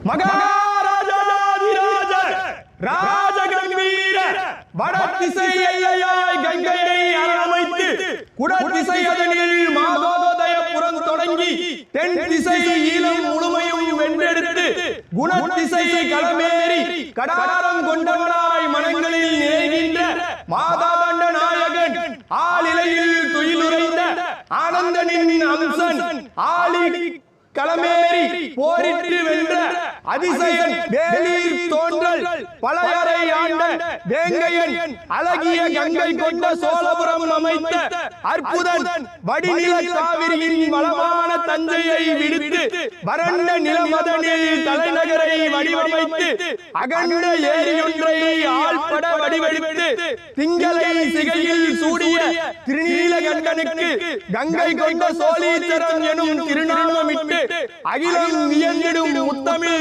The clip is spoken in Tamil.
மகாராஜாதிராஜ ராஜகம்பீர வடதிசை எல்லையாய் கங்கையை அரவணைத்து குடதிசை அதனில் மாதோதயபுரம் தொடங்கி தென் திசை ஈழம் முழுமையும் வென்றெடுத்து குணதிசை களமேறி கடாரம் கொண்டவனாய் மனங்களில் நிறைகின்ற மாதாண்ட நாயகன் ஆளிலையில் துயிலுறைந்த ஆனந்தனின் அம்சன் ஆளி களமேறி போரிட்டு வென்ற அதிசயன் வேலீர் தோன்றல் பழையறை ஆண்ட வேங்கையன் அழகிய கங்கை கொண்ட சோழபுரம் அமைத்த அற்புதன் வடிநில காவிரியின் வளமான தந்தையை விடுத்து வறண்ட நிலமதனில் தலைநகரை வடிவமைத்து அகண்ட ஏரியொன்றை ஆள்பட வடிவெடுத்து திங்களை சிகையில் சூடிய திருநீலகண்டனுக்கு கங்கை கொண்ட சோழீச்சரம் எனும் திருநாமமிட்டு அகிலம் வியந்திடும் முத்தமிழ்